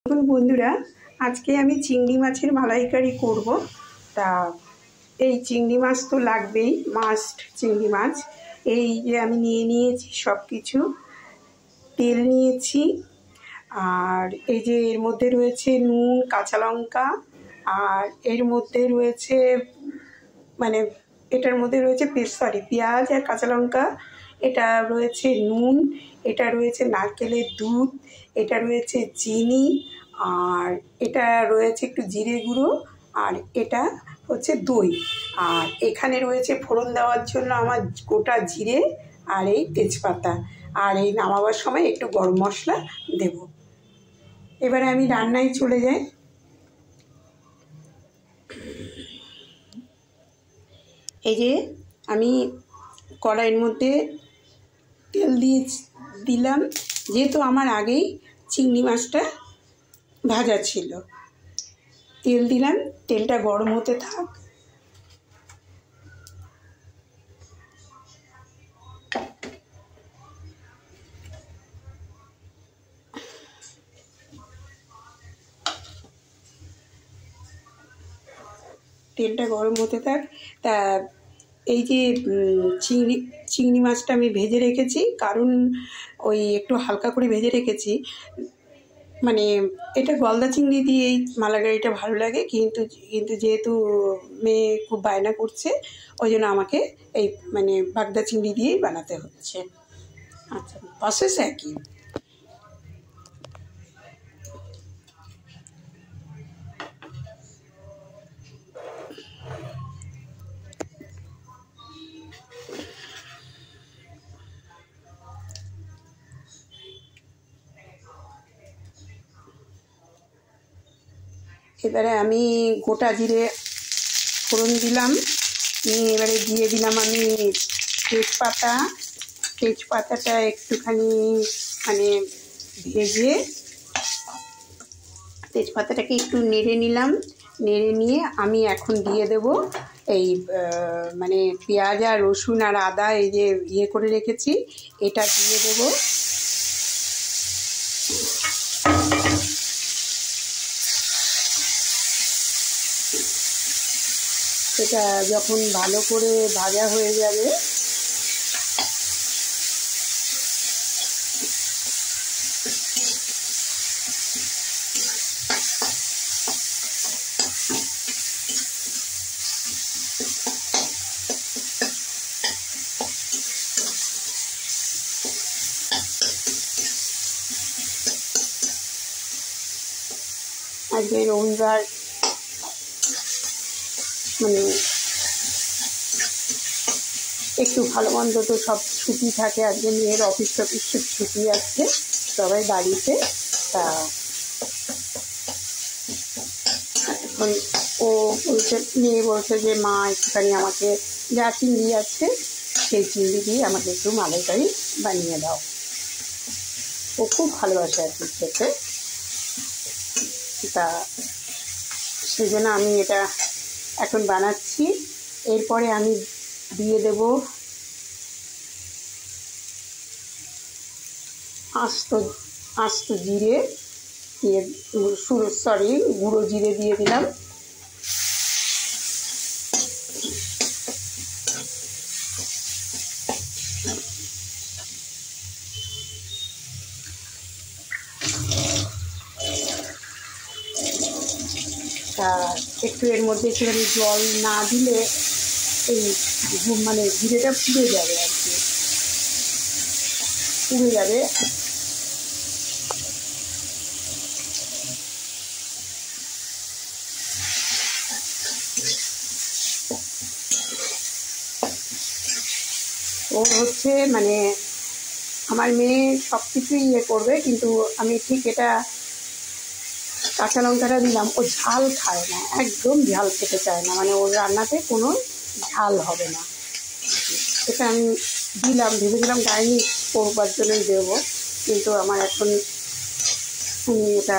দেখুন বন্ধুরা, আজকে আমি চিংড়ি মাছের মালাইকারি করব। তা এই চিংড়ি মাছ তো লাগবেই, মাস্ট চিংড়ি মাছ। এই যে আমি নিয়ে নিয়েছি সব কিছু, তেল নিয়েছি, আর এই যে এর মধ্যে রয়েছে নুন, কাঁচা লঙ্কা, আর এর মধ্যে রয়েছে এটার মধ্যে রয়েছে পেঁয়াজ আর কাঁচা লঙ্কা, এটা রয়েছে নুন, এটা রয়েছে নারকেলের দুধ, এটা রয়েছে চিনি, আর এটা রয়েছে একটু জিরে গুঁড়ো, আর এটা হচ্ছে দই। আর এখানে রয়েছে ফোড়ন দেওয়ার জন্য আমার গোটা জিরে আর এই তেজপাতা, আর এই নামাবার সময় একটু গরম মশলা দেব। এবারে আমি রান্নায় চলে যাই। এই যে আমি কড়াইয়ের মধ্যে তেল দিলাম, যেহেতু আমার আগেই চিংড়ি মাছটা ভাজা ছিল। তেল দিলাম, তেলটা গরম হতে থাক। তেলটা গরম হতে থাক। তা এই যে চিংড়ি মাছটা আমি ভেজে রেখেছি, কারণ ওই একটু হালকা করে ভেজে রেখেছি। এটা গলদা চিংড়ি দিয়ে এই মালাইকারিটা ভালো লাগে, কিন্তু যেহেতু মেয়ে খুব বায়না করছে, ওই জন্য আমাকে এই বাগদা চিংড়ি দিয়েই বানাতে হচ্ছে। আচ্ছা, প্রসেস একই। এবারে আমি গোটা জিরে ফোড়ন দিলাম, এবারে দিয়ে দিলাম আমি তেজপাতাটা একটুখানি ভেজে তেজপাতাটাকে একটু নেড়ে নিলাম। নেড়ে নিয়ে আমি এখন দিয়ে দেব এই পেঁয়াজ আর রসুন আর আদা এই যে করে রেখেছি, এটা দিয়ে দেব। এটা যখন ভালো করে ভাজা হয়ে যাবে, আজকে রবিবার একটু ভালো মন্দ তো সব ছুটি থাকে। আজকে মেয়ের অফিস ছুটি আছে, সবাই বাড়িতে। তা এখন মেয়ে বলছে যে মা একটুখানি আমাকে যা চিংড়ি আছে সেই চিংড়ি দিয়ে আমাকে একটু মালাইকারি বানিয়ে দাও। ও খুব ভালোবাসে আর কি খেতে। তা সেই জন্য আমি এটা এখন বানাচ্ছি। এরপরে আমি দিয়ে দেব আস্ত জিরে, গুঁড়ো জিরে দিয়ে দিলাম। তা একটু এর মধ্যে একটুখানি জল না দিলে এই জিরেটা পুড়ে যাবে আর কি, পুড়ে যাবে। ও হচ্ছে আমার মেয়ে সব কিছুই করবে, কিন্তু আমি ঠিক এটা কাঁচা লঙ্কাটা দিলাম, ও ঝাল খায় না, একদম ঝাল খেতে চায় না, ওর রান্নাতে কোনো ঝাল হবে না। এটা আমি ভেবেছিলাম গার্নিশ করবার জন্যই দেবো, কিন্তু আমার এখন এটা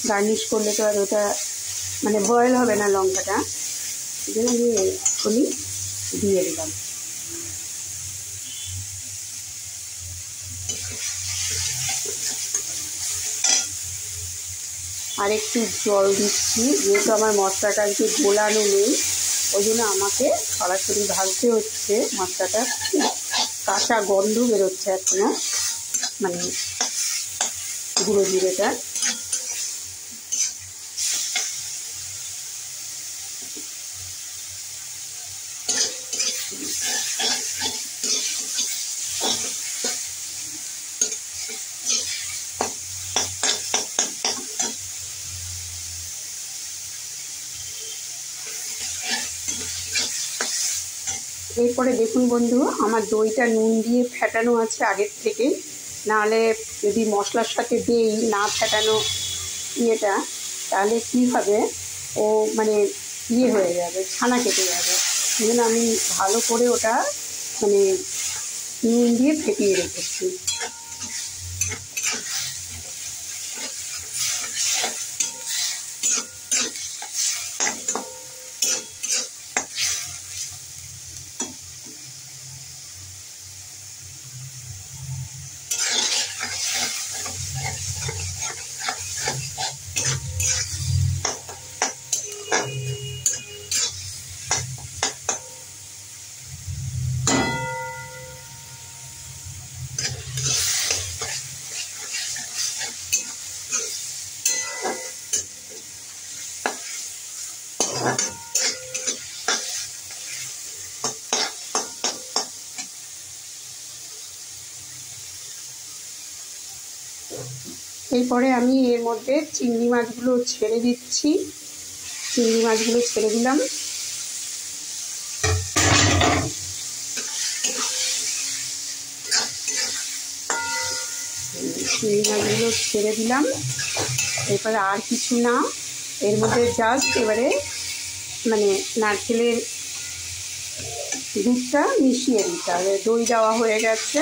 গার্নিশ করলে তো আর ওটা বয়েল হবে না লঙ্কাটা, এই জন্য আমি এখনই দিয়ে দিলাম। আর একটু জল দিচ্ছি, যেহেতু আমার মশলাটা আজকে গোলানো নেই, ওই জন্য আমাকে সরাসরি ভাজতে হচ্ছে। মশলাটা কাঁচা গন্ধ বেরোচ্ছে এখনো, মানে গুঁড়ো জিরেটা। এরপরে দেখুন বন্ধু, আমার দইটা নুন দিয়ে ফেটানো আছে আগের থেকে, নাহলে যদি মশলার সাথে দেই না ফেটানো ইয়েটা, তাহলে কী হবে, ও মানে হয়ে যাবে, ছানা কেটে যাবে। সেই জন্য আমি ভালো করে ওটা মানে নুন দিয়ে ফেটিয়ে রেখেছি। এরপরে আমি এর মধ্যে চিংড়ি মাছগুলো ছেড়ে দিচ্ছি। চিংড়ি মাছগুলো ছেড়ে দিলাম। চিংড়ি মাছগুলো ছেড়ে দিলাম। এরপরে আর কিছু না, এর মধ্যে জাস্ট এবারে মানে নারকেলের দুধটা মিশিয়ে দিতে হবে। দই দেওয়া হয়ে গেছে,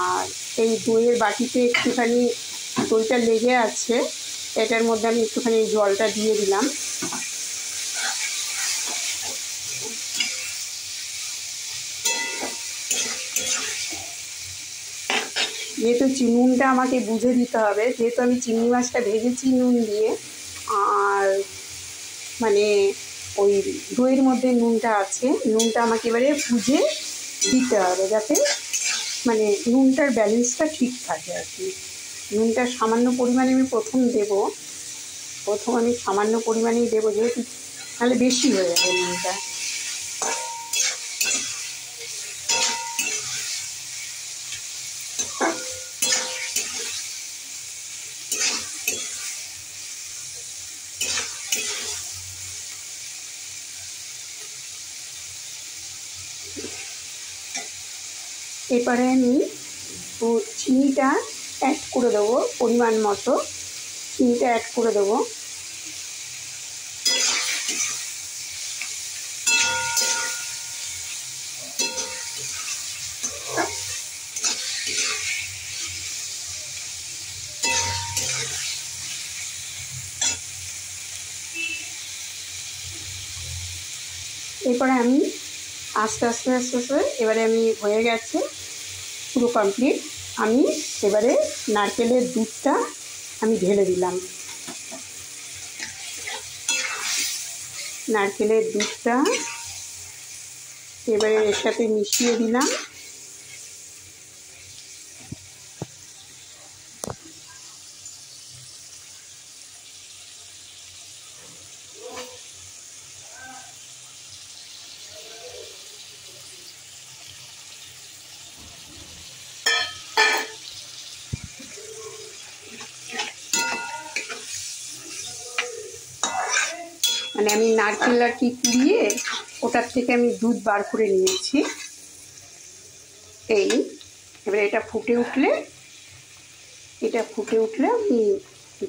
আর এই দইয়ের বাটিতে একটুখানি দইটা লেগে আছে, এটার মধ্যে আমি একটুখানি জলটা দিয়ে দিলাম। যেহেতু নুনটা আমাকে বুঝে দিতে হবে, যেহেতু আমি চিংড়ি মাছটা ভেজেছি নুন দিয়ে, আর মানে ওই দইয়ের মধ্যে নুনটা আছে, নুনটা আমাকে এবারে বুঝে দিতে হবে, যাতে মানে নুনটার ব্যালেন্সটা ঠিক থাকে আর কি। নুনটা সামান্য পরিমাণে আমি প্রথম আমি সামান্য পরিমাণেই দেবো, যেহেতু তাহলে বেশি হয়ে যাবে নুনটা। এরপরে আমি চিনিটা অ্যাড করে দেবো, পরিমাণ মতো চিনিটা অ্যাড করে দেবো। এরপরে আমি আস্তে আস্তে এবারে আমি হয়ে গেছে পুরো কমপ্লিট। আমি এবারে নারকেলের দুধটা আমি ঢেলে দিলাম। নারকেলের দুধটা এবারে এর সাথে মিশিয়ে দিলাম। মানে আমি নারকেল আর কি কুড়িয়ে ওটার থেকে আমি দুধ বার করে নিয়েছি। এই এবারে এটা ফুটে উঠলে আমি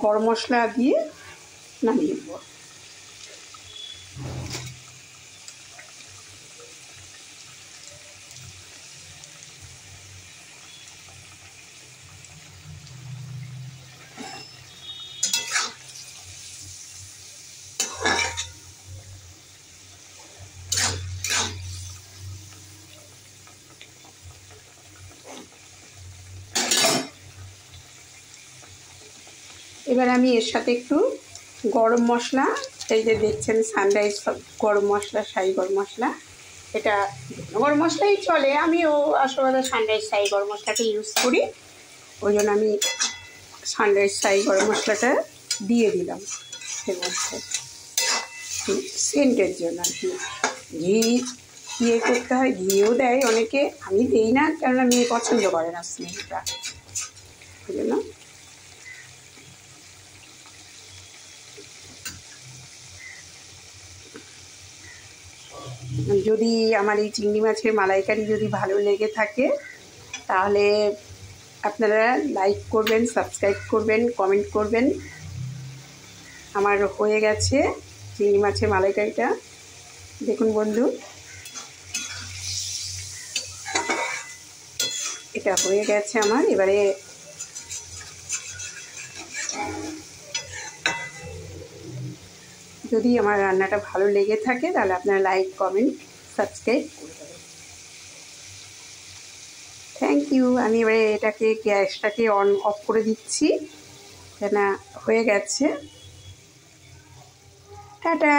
গরম মশলা দিয়ে নামিয়ে দেবো। এবার আমি এর সাথে একটু গরম মশলা, এই যে দেখছেন সানরাইজ গরম মশলা, শাহি গরম মশলা, এটা গরম মশলাই চলে, আমিও আসলে সানরাইজ শাহি গরম মশলাটা ইউজ করি, ওই জন্য আমি সানরাইজ শাহি গরম মশলাটা দিয়ে দিলাম এর মধ্যে সেন্টের জন্য। আর কি ঘি ইয়ে করতে হয়, ঘিও দেয় অনেকে, আমি দিই না কেননা মেয়ে পছন্দ করে না স্মেলটা, ওই জন্য। যদি আমার এই চিংড়ি মাছের মালাইকারি যদি ভালো লেগে থাকে তাহলে আপনারা লাইক করবেন, সাবস্ক্রাইব করবেন, কমেন্ট করবেন। আমার হয়ে গেছে চিংড়ি মাছের মালাইকারিটা, দেখুন বন্ধু, এটা হয়ে গেছে আমার। এবারে যদি আমার রান্নাটা ভালো লেগে থাকে তাহলে আপনারা লাইক, কমেন্ট, সাবস্ক্রাইব করে দেবেন। Thank you. আমি এবারে এটাকে গ্যাসটাকে অফ করে দিচ্ছি, কেন হয়ে গেছে। টাটা।